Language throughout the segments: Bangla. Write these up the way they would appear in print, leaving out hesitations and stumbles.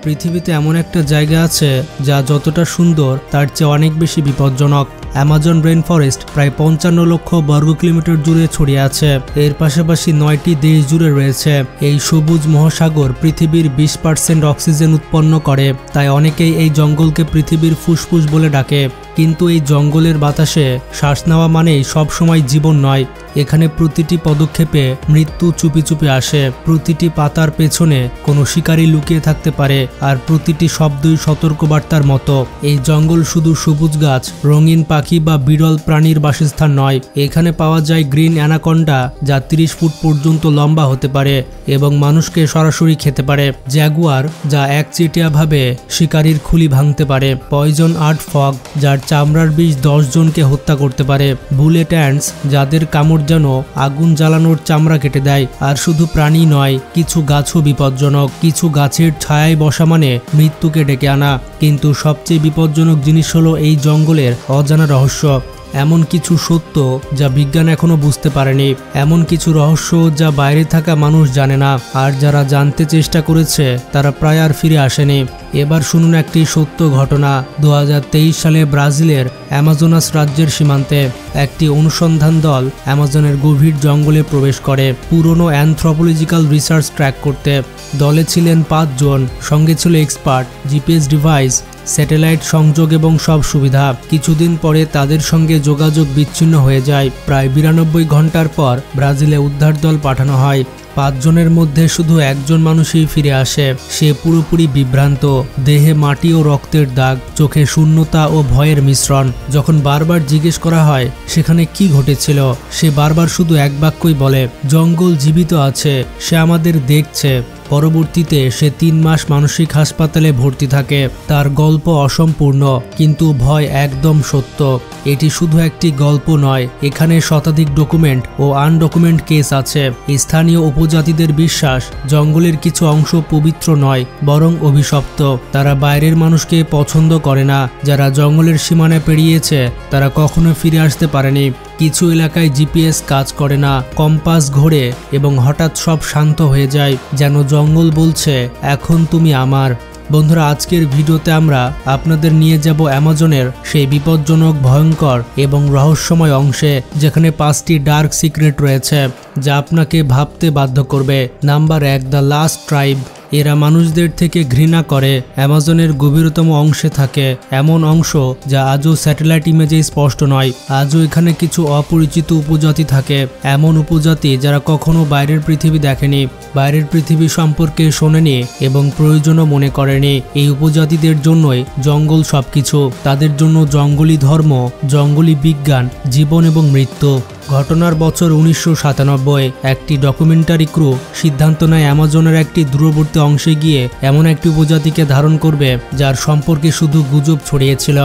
পৃথিবীতে এমন একটা জায়গা আছে যা যতটা সুন্দর তার চেয়ে অনেক বেশি বিপজ্জনক। অ্যামাজন রেইন ফরেস্ট প্রায় 55 লক্ষ বর্গ কিলোমিটার জুড়ে ছড়িয়ে আছে। এর পাশাপাশি 9টি দেশ জুড়ে রয়েছে। এই সবুজ মহাসাগর পৃথিবীর 20% অক্সিজেন উৎপন্ন করে, তাই অনেকেই এই জঙ্গলকে পৃথিবীর ফুসফুস বলে ডাকে। কিন্তু এই জঙ্গলের বাতাসে শ্বাস নেওয়া মানেই সবসময় জীবন নয়। এখানে প্রতিটি পদক্ষেপে মৃত্যু চুপি চুপি আসে। প্রতিটি পাতার পেছনে কোনো শিকারী লুকিয়ে থাকতে পারে, আর প্রতিটি শব্দই সতর্কবার্তার মতো। এই জঙ্গল শুধু সবুজ গাছ, রঙিন পাখি বা বিরল প্রাণীর বাসস্থান নয়। এখানে পাওয়া যায় গ্রিন অ্যানাকন্ডা, যা 30 ফুট পর্যন্ত লম্বা হতে পারে এবং মানুষকে সরাসরি খেতে পারে। জ্যাগুয়ার, যা একচেটিয়াভাবে শিকারীর খুলি ভাঙতে পারে। পয়জন আর্ট ফগ, যার চামড়ার বিষ 10 জনকে হত্যা করতে পারে। বুলেট অ্যান্টস, যাদের কামড় যেন আগুন জ্বালানোর চামড়া কেটে দেয়। আর শুধু প্রাণী নয়, কিছু গাছও বিপজ্জনক। কিছু গাছের ছায়ায় বসা মানে মৃত্যুকে ডেকে আনা। কিন্তু সবচেয়ে বিপজ্জনক জিনিস হলো এই জঙ্গলের অজানা রহস্য। এমন কিছু সত্য যা বিজ্ঞান এখনো বুঝতে পারেনি, এমন কিছু রহস্য যা বাইরে থাকা মানুষ জানে না, আর যারা জানতে চেষ্টা করেছে তারা প্রায় আর ফিরে আসেনি। এবার শুনুন একটি সত্য ঘটনা। 2023 সালে ব্রাজিলের অ্যামাজনাস রাজ্যের সীমান্তে একটি অনুসন্ধান দল অ্যামাজনের গভীর জঙ্গলে প্রবেশ করে পুরনো অ্যানথ্রোপোলজিক্যাল রিসার্চ ট্র্যাক করতে। দলে ছিলেন 5 জন, সঙ্গে ছিল এক্সপার্ট, জিপিএস ডিভাইস, স্যাটেলাইট সংযোগ এবং সব সুবিধা। কিছুদিন পরে তাদের সঙ্গে যোগাযোগ বিচ্ছিন্ন হয়ে যায়। প্রায় 92 ঘন্টার পর ব্রাজিলে উদ্ধার দল পাঠানো হয়। 5 জনের মধ্যে শুধু একজন মানুষই ফিরে আসে। সে পুরোপুরি বিভ্রান্ত, দেহে মাটি ও রক্তের দাগ, চোখে শূন্যতা ও ভয়ের মিশ্রণ। যখন বারবার জিজ্ঞেস করা হয় সেখানে কি ঘটেছিল, সে বারবার শুধু এক বাক্যই বলে, জঙ্গল জীবিত আছে, সে আমাদের দেখছে। পরবর্তীতে সে 3 মাস মানসিক হাসপাতালে ভর্তি থাকে। তার গল্প অসম্পূর্ণ, কিন্তু ভয় একদম সত্য। এটি শুধু একটি গল্প নয়, এখানে শতাধিক ডকুমেন্ট ও আনডকুমেন্ট কেস আছে। স্থানীয় উপজাতিদের বিশ্বাস জঙ্গলের কিছু অংশ পবিত্র নয়, বরং অভিশপ্ত। তারা বাইরের মানুষকে পছন্দ করে না। যারা জঙ্গলের সীমানা পেরিয়েছে তারা কখনো ফিরে আসতে পারেনি। কিছু এলাকায় জিপিএস কাজ করে না, কম্পাস ঘোরে এবং হঠাৎ সব শান্ত হয়ে যায়, যেন জঙ্গল বলছে এখন তুমি আমার। বন্ধুরা, আজকের ভিডিওতে আমরা আপনাদের নিয়ে যাব অ্যামাজনের সেই বিপজ্জনক, ভয়ঙ্কর এবং রহস্যময় অংশে, যেখানে 5টি ডার্ক সিক্রেট রয়েছে যা আপনাকে ভাবতে বাধ্য করবে। Number 1, the last tribe. এরা মানুষদের থেকে ঘৃণা করে। অ্যামাজনের গভীরতম অংশে থাকে এমন অংশ যা আজও স্যাটেলাইট ইমেজে স্পষ্ট নয়। আজও এখানে কিছু অপরিচিত উপজাতি থাকে, এমন উপজাতি যারা কখনো বাইরের পৃথিবী দেখেনি, বাইরের পৃথিবী সম্পর্কে শোনেনি এবং প্রয়োজনও মনে করেনি। এই উপজাতিদের জন্যই জঙ্গল সবকিছু। তাদের জন্য জঙ্গলি ধর্ম, জঙ্গলি বিজ্ঞান, জীবন এবং মৃত্যু। ঘটনার বছর 1997। একটি ডকুমেন্টারি ক্রু সিদ্ধান্ত নেয় অ্যামাজনের একটি দূরবর্তী অংশে গিয়ে এমন একটি উপজাতিকে ধারণ করবে যার সম্পর্কে শুধু গুজব ছড়িয়েছিল।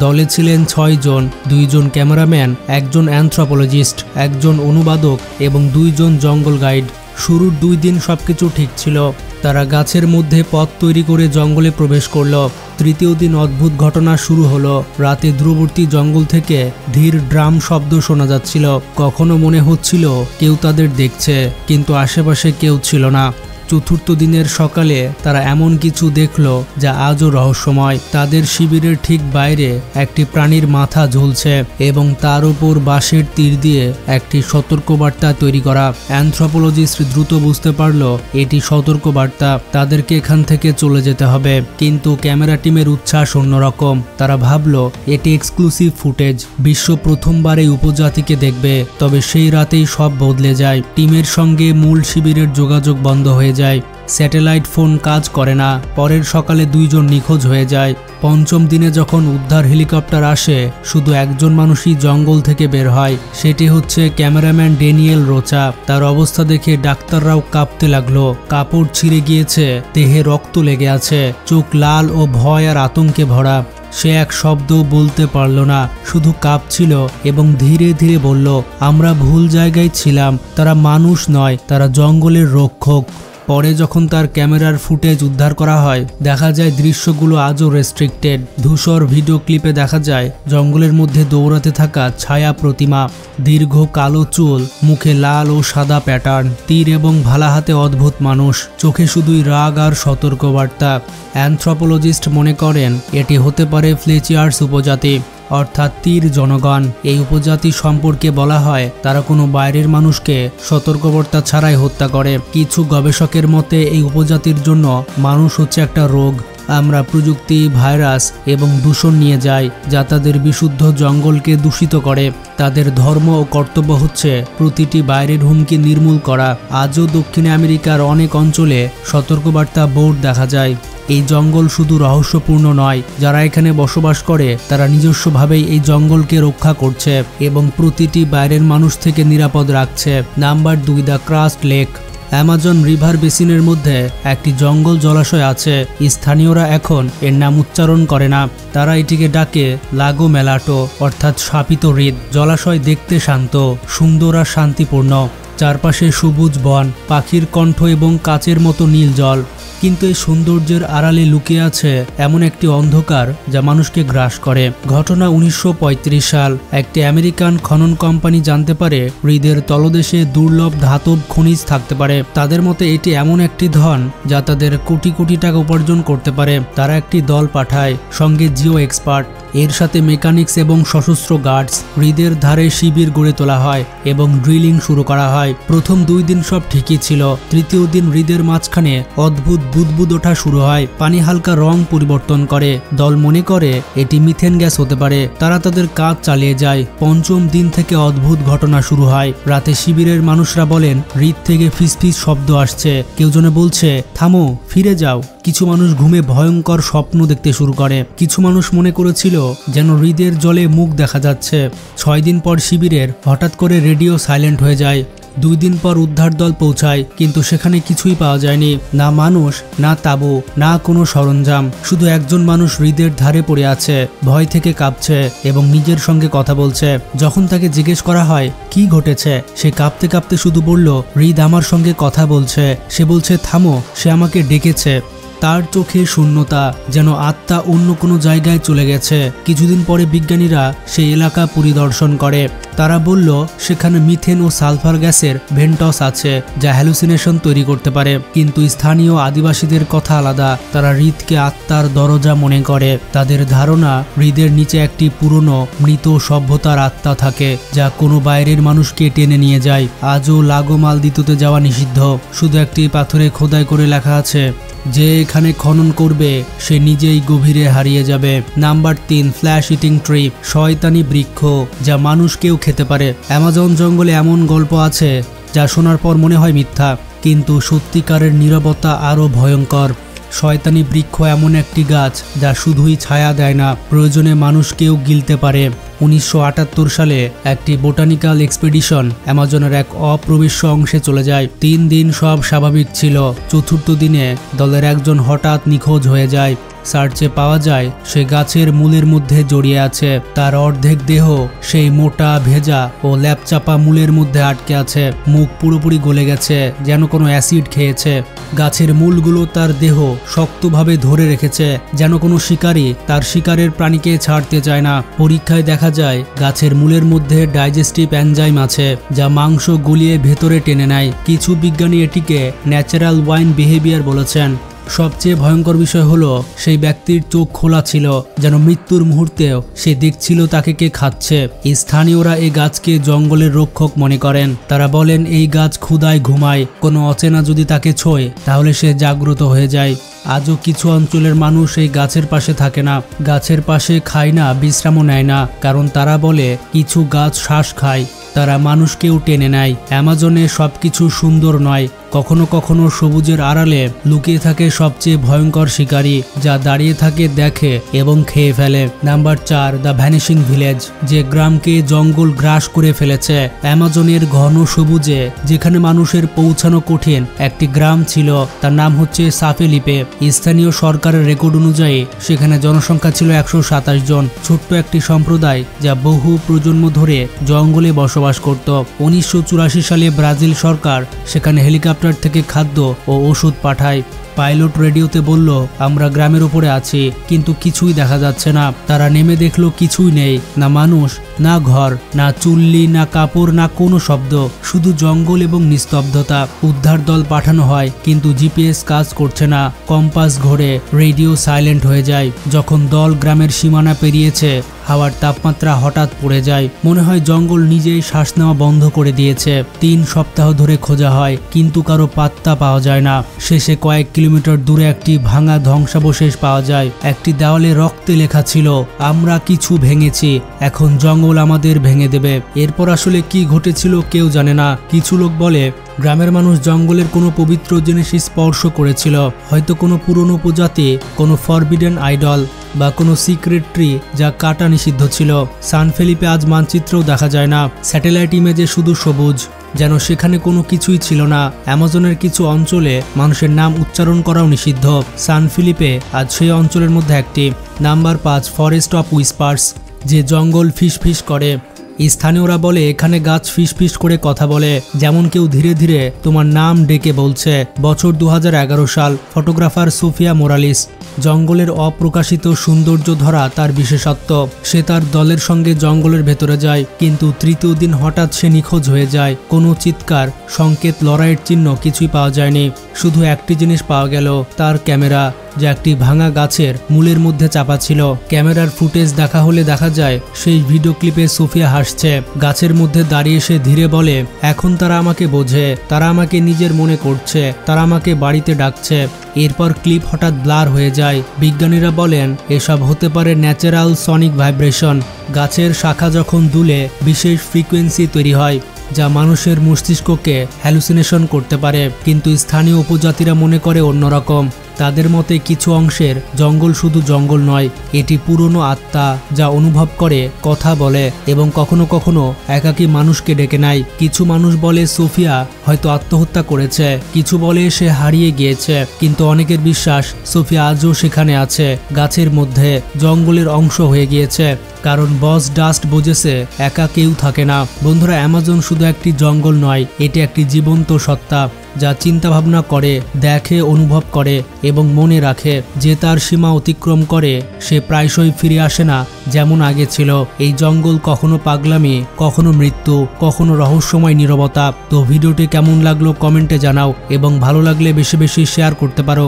দলে ছিলেন 6 জন, 2 জন ক্যামেরাম্যান, 1 জন অ্যানথ্রোপোলজিস্ট, 1 জন অনুবাদক এবং 2 জন জঙ্গল গাইড। শুরুর 2 দিন সবকিছু ঠিক ছিল। তারা গাছের মধ্যে পথ তৈরি করে জঙ্গলে প্রবেশ করল। তৃতীয় দিন অদ্ভুত ঘটনা শুরু হলো। রাতে দূরবর্তী জঙ্গল থেকে ধীর ড্রাম শব্দ শোনা যাচ্ছিল। কখনো মনে হচ্ছিল কেউ তাদের দেখছে, কিন্তু আশেপাশে কেউ ছিল না। চতুর্থ দিনের সকালে তারা এমন কিছু দেখল যা আজও রহস্যময়। তাদের শিবিরের ঠিক বাইরে একটি প্রাণীর মাথা ঝুলছে এবং তার উপর বাঁশের তীর দিয়ে একটি সতর্কবার্তা তৈরি করা। অ্যানথ্রোপোলজিস্ট দ্রুত বুঝতে পারল এটি সতর্কবার্তা, তাদেরকে এখান থেকে চলে যেতে হবে। কিন্তু ক্যামেরা টিমের উচ্ছ্বাস অন্যরকম। তারা ভাবল এটি এক্সক্লুসিভ ফুটেজ, বিশ্ব প্রথমবার এই উপজাতিকে দেখবে। তবে সেই রাতেই সব বদলে যায়। টিমের সঙ্গে মূল শিবিরের যোগাযোগ বন্ধ হয়ে যায়। স্যাটেলাইট ফোন কাজ করে না। পরের সকালে 2 জন নিখোঁজ হয়ে যায়। 5ম দিনে যখন উদ্ধার হেলিকপ্টার আসে, শুধু একজন মানুষই জঙ্গল থেকে বের হয়। সেটি হচ্ছে ক্যামেরাম্যান ড্যানিয়েল রোচা। তার অবস্থা দেখে ডাক্তাররাও কাঁপতে লাগলো। কাপড় ছিঁড়ে গিয়েছে, দেহে রক্ত লেগে আছে, চোখ লাল ও ভয় আর আতঙ্কে ভরা। সে এক শব্দও বলতে পারল না, শুধু কাঁপছিল এবং ধীরে ধীরে বলল, আমরা ভুল জায়গায় ছিলাম। তারা মানুষ নয়, তারা জঙ্গলের রক্ষক। পরে যখন তার ক্যামেরার ফুটেজ উদ্ধার করা হয় দেখা যায় দৃশ্যগুলো আজও রেস্ট্রিক্টেড। ধূসর ভিডিও ক্লিপে দেখা যায় জঙ্গলের মধ্যে দৌড়াতে থাকা ছায়া প্রতিমা, দীর্ঘ কালো চুল, মুখে লাল ও সাদা প্যাটার্ন, তীর এবং ভালা হাতে অদ্ভুত মানুষ, চোখে শুধুই রাগ আর সতর্কবার্তা। অ্যানথ্রোপোলজিস্ট মনে করেন এটি হতে পারে ফ্লেচিয়ার্স উপজাতি, অর্থাৎ তীর জনগণ। এই উপজাতি সম্পর্কে বলা হয় তারা কোনো বাইরের মানুষকে সতর্কবার্তা ছাড়াই হত্যা করে। কিছু গবেষকের মতে এই উপজাতির জন্য মানুষ হচ্ছে একটা রোগ। আমরা প্রযুক্তি, ভাইরাস এবং দূষণ নিয়ে যাই যা তাদের বিশুদ্ধ জঙ্গলকে দূষিত করে। তাদের ধর্ম ও কর্তব্য হচ্ছে প্রতিটি বাইরের হুমকি নির্মূল করা। আজও দক্ষিণ আমেরিকার অনেক অঞ্চলে সতর্কবার্তা বোর্ড দেখা যায়। এই জঙ্গল শুধু রহস্যপূর্ণ নয়, যারা এখানে বসবাস করে তারা নিজস্বভাবেই এই জঙ্গলকে রক্ষা করছে এবং প্রতিটি বাইরের মানুষ থেকে নিরাপদ রাখছে। Number 2, the crust lake. Amazon river বেসিনের মধ্যে একটি জঙ্গল জলাশয় আছে। স্থানীয়রা এখন এর নাম উচ্চারণ করে না, তারা এটিকে ডাকে লাগো মেলাটো, অর্থাৎ শাপিত হ্রদ। জলাশয় দেখতে শান্ত, সুন্দর আর শান্তিপূর্ণ। চারপাশে সবুজ বন, পাখির কণ্ঠ এবং কাচের মতো নীল জল। কিন্তু এই সৌন্দর্যের আড়ালে লুকিয়ে আছে এমন একটি অন্ধকার যা মানুষকে গ্রাস করে। ঘটনা 1935 সাল। একটি আমেরিকান খনন কোম্পানি জানতে পারে হ্রদের তলদেশে দুর্লভ ধাতব খনিজ থাকতে পারে। তাদের মতে এটি এমন একটি ধন যা তাদের কোটি কোটি টাকা উপার্জন করতে পারে। তারা একটি দল পাঠায়, সঙ্গে জিও এক্সপার্ট, এর সাথে মেকানিক্স এবং সশস্ত্র গার্ডস। হ্রদের ধারে শিবির গড়ে তোলা হয় এবং ড্রিলিং শুরু করা হয়। প্রথম 2 দিন সব ঠিকই ছিল। তৃতীয় দিন হ্রদের মাঝখানে অদ্ভুত বুদবুদ ওঠা শুরু হয়। পানি হালকা রং পরিবর্তন করে। দল মনে করে এটি মিথেন গ্যাস হতে পারে। তারা তাদের কাজ চালিয়ে যায়। পঞ্চম দিন থেকে অদ্ভুত ঘটনা শুরু হয়। রাতে শিবিরের মানুষরা বলেন হ্রদ থেকে ফিসফিস শব্দ আসছে। কেউ জনে বলছে থামো, ফিরে যাও। কিছু মানুষ ঘুমে ভয়ঙ্কর স্বপ্ন দেখতে শুরু করে। কিছু মানুষ মনে করেছিল যেন হ্রদের জলে মুখ দেখা যাচ্ছে। 6 দিন পর শিবিরের হঠাৎ করে রেডিও সাইলেন্ট হয়ে যায়। 2 দিন পর উদ্ধার দল পৌঁছায়, কিন্তু সেখানে কিছুই পাওয়া যায়নি। না মানুষ, না তাঁবু, না কোনো সরঞ্জাম। শুধু একজন মানুষ হ্রদের ধারে পড়ে আছে, ভয় থেকে কাঁপছে এবং নিজের সঙ্গে কথা বলছে। যখন তাকে জিজ্ঞেস করা হয় কি ঘটেছে, সে কাঁপতে কাঁপতে শুধু বলল হ্রদ আমার সঙ্গে কথা বলছে। সে বলছে থামো, সে আমাকে ডেকেছে। তার চোখে শূন্যতা, যেন আত্মা অন্য কোনো জায়গায় চলে গেছে। কিছুদিন পরে বিজ্ঞানীরা সেই এলাকা পরিদর্শন করে। তারা বলল সেখানে মিথেন ও সালফার গ্যাসের ভেন্টস আছে যা হ্যালুসিনেশন তৈরি করতে পারে। কিন্তু স্থানীয় আদিবাসীদের কথা আলাদা। তারা হ্রদকে আত্মার দরজা মনে করে। তাদের ধারণা হ্রদের নিচে একটি পুরনো মৃত সভ্যতার আত্মা থাকে যা কোনো বাইরের মানুষকে টেনে নিয়ে যায়। আজও লাগো মালদ্বীপে যাওয়া নিষিদ্ধ। শুধু একটি পাথরে খোদাই করে লেখা আছে যে এখানে খনন করবে সে নিজেই গভীরে হারিয়ে যাবে। নাম্বার 3, ফ্ল্যাশ ইটিং ট্রি, শয়তানি বৃক্ষ যা মানুষকেও খেতে পারে। অ্যামাজন জঙ্গলে এমন গল্প আছে যা শোনার পর মনে হয় মিথ্যা, কিন্তু সত্যিকারের নীরবতা আরও ভয়ঙ্কর। শয়তানি বৃক্ষ এমন একটি গাছ যা শুধুই ছায়া দেয় না, প্রয়োজনে মানুষকেও গিলতে পারে। 1978 সালে একটি বোটানিক্যাল এক্সপেডিশন অ্যামাজনের এক অপ্রবিশ্য অংশে চলে যায়। 3 দিন সব স্বাভাবিক ছিল। চতুর্থ দিনে দলের একজন হঠাৎ নিখোঁজ হয়ে যায়। সার্চে পাওয়া যায় সে গাছের মূলের মধ্যে জড়িয়ে আছে। তার অর্ধেক দেহ সেই মোটা, ভেজা ও ল্যাপচাপা মূলের মধ্যে আটকে আছে। মুখ পুরোপুরি গলে গেছে, যেন কোনো অ্যাসিড খেয়েছে। গাছের মূলগুলো তার দেহ শক্তভাবে ধরে রেখেছে, যেন কোনো শিকারী তার শিকারের প্রাণীকে ছাড়তে চায় না। পরীক্ষায় দেখা যায় গাছের মূলের মধ্যে ডাইজেস্টিভ এনজাইম আছে যা মাংস গলিয়ে ভেতরে টেনে নেয়। কিছু বিজ্ঞানী এটিকে ন্যাচারাল ওয়াইন বিহেভিয়ার বলেছেন। সবচেয়ে ভয়ঙ্কর বিষয় হলো সেই ব্যক্তির চোখ খোলা ছিল, যেন মৃত্যুর মুহূর্তেও সে দেখছিল তাকে কে খাচ্ছে। স্থানীয়রা এই গাছকে জঙ্গলের রক্ষক মনে করেন। তারা বলেন এই গাছ ক্ষুধায় ঘুমায়, কোনো অচেনা যদি তাকে ছোঁয় তাহলে সে জাগ্রত হয়ে যায়। আজও কিছু অঞ্চলের মানুষ এই গাছের পাশে থাকে না, গাছের পাশে খায় না, বিশ্রামও নেয় না, কারণ তারা বলে কিছু গাছ শ্বাস খায়, তারা মানুষকেও টেনে নেয়। অ্যামাজনে সবকিছু সুন্দর নয়, কখনো কখনো সবুজের আড়ালে লুকিয়ে থাকে সবচেয়ে ভয়ঙ্কর শিকারী যা দাঁড়িয়ে থাকে, দেখে এবং খেয়ে ফেলে। নাম্বার 4, দ্য ভ্যানিশিং ভিলেজ, যে গ্রামকে জঙ্গল গ্রাস করে ফেলেছে। অ্যামাজনের ঘন সবুজে যেখানে মানুষের পৌঁছানো কঠিন একটি গ্রাম ছিল, তার নাম হচ্ছে সাফেলিপে। স্থানীয় সরকারের রেকর্ড অনুযায়ী সেখানে জনসংখ্যা ছিল 127 জন। ছোট্ট একটি সম্প্রদায় যা বহু প্রজন্ম ধরে জঙ্গলে বসবাস করত। 1984 সালে ব্রাজিল সরকার সেখানে হেলিকপ্টার হেলিকপ্টার থেকে খাদ্য ও ওষুধ পাঠায়। পাইলট রেডিওতে বলল, আমরা গ্রামের উপরে আছি, কিন্তু কিছুই দেখা যাচ্ছে না। তারা নেমে দেখলো কিছুই নেই, না মানুষ, না ঘর, না চুল্লি, না কাপড়, না কোনো শব্দ, শুধু জঙ্গল এবং নিস্তব্ধতা। উদ্ধার দল পাঠানো হয়, কিন্তু জিপিএস কাজ করছে না, কম্পাস ঘোরে, রেডিও সাইলেন্ট হয়ে যায়। যখন দল গ্রামের সীমানা পেরিয়েছে, হাওয়ার তাপমাত্রা হঠাৎ পড়ে যায়। মনে হয় জঙ্গল নিজেই শ্বাস নেওয়া বন্ধ করে দিয়েছে। 3 সপ্তাহ ধরে খোঁজা হয়, কিন্তু কারো পাত্তা পাওয়া যায় না। শেষে কয়েক কিলোমিটার দূরে একটি ভাঙা ধ্বংসাবশেষ পাওয়া যায়। একটি দেওয়ালে রক্তে লেখা ছিল, আমরা কিছু ভেঙেছি, এখন জঙ্গল আমাদের ভেঙে দেবে। এরপর আসলে কি ঘটেছিল কেউ জানে না। কিছু লোক বলে গ্রামের মানুষ জঙ্গলের কোনো পবিত্র জিনিস স্পর্শ করেছিল, হয়তো কোনো পুরনো প্রজাতি, কোনো ফরবিডেন আইডল বা কোনো সিক্রেট ট্রি যা কাটা নিষিদ্ধ ছিল। সান ফেলিপে আজ মানচিত্রেও দেখা যায় না, স্যাটেলাইট ইমেজে শুধু সবুজ, যেন সেখানে কোনো কিছুই ছিল না। অ্যামাজনের কিছু অঞ্চলে মানুষের নাম উচ্চারণ করাও নিষিদ্ধ। সান ফিলিপে আজ সেই অঞ্চলের মধ্যে একটি। নাম্বার 5, ফরেস্ট অফ উইসপার্স, যে জঙ্গল ফিসফিস করে। স্থানীয়রা বলে এখানে গাছ ফিসফিস করে কথা বলে, যেমন কেউ ধীরে ধীরে তোমার নাম ডেকে বলছে। বছর 2011 সাল। Photographer Sophia Morales. জঙ্গলের অপ্রকাশিত সৌন্দর্য ধরা তার বিশেষত্ব। সে তার দলের সঙ্গে জঙ্গলের ভেতরে যায়, কিন্তু তৃতীয় দিন হঠাৎ সে নিখোঁজ হয়ে যায়। কোনো চিৎকার, সংকেত, লড়াইয়ের চিহ্ন কিছুই পাওয়া যায়নি। শুধু একটি জিনিস পাওয়া গেল, তার ক্যামেরা, যা একটি ভাঙা গাছের মূলের মধ্যে চাপা ছিল। ক্যামেরার ফুটেজ দেখা হলে দেখা যায় সেই ভিডিও ক্লিপে সোফিয়া হাসছে। গাছের মধ্যে দাঁড়িয়ে সে ধীরে বলে, এখন তারা আমাকে বোঝে, তারা আমাকে নিজের মনে করছে, তারা আমাকে বাড়িতে ডাকছে। এরপর ক্লিপ হঠাৎ ব্লার হয়ে যায়। বিজ্ঞানীরা বলেন এসব হতে পারে ন্যাচারাল সনিক ভাইব্রেশন। গাছের শাখা যখন দুলে বিশেষ ফ্রিকোয়েন্সি তৈরি হয়, যা মানুষের মস্তিষ্ককে হ্যালুসিনেশন করতে পারে। কিন্তু স্থানীয় উপজাতিরা মনে করে অন্যরকম। তাদের মতে কিছু অংশের জঙ্গল শুধু জঙ্গল নয়, এটি পুরনো আত্মা যা অনুভব করে, কথা বলে এবং কখনো কখনো একাকী মানুষকে ডেকে নেয়। কিছু মানুষ বলে সোফিয়া হয়তো আত্মহত্যা করেছে, কিছু বলে সে হারিয়ে গিয়েছে, কিন্তু অনেকের বিশ্বাস সোফিয়া আজও সেখানে আছে, গাছের মধ্যে, জঙ্গলের অংশ হয়ে গিয়েছে। কারণ বস ডাস্ট বুঝেছে একা কেউ থাকে না। বন্ধুরা, অ্যামাজন শুধু একটি জঙ্গল নয়, এটি একটি জীবন্ত সত্তা যা চিন্তা ভাবনা করে, দেখে, অনুভব করে এবং মনে রাখে। যে তার সীমা অতিক্রম করে সে প্রায়শই ফিরে আসে না যেমন আগে ছিল। এই জঙ্গল কখনো পাগলামি, কখনো মৃত্যু, কখনো রহস্যময় নীরবতা। তো ভিডিওটি কেমন লাগলো কমেন্টে জানাও এবং ভালো লাগলে বেশি বেশি শেয়ার করতে পারো।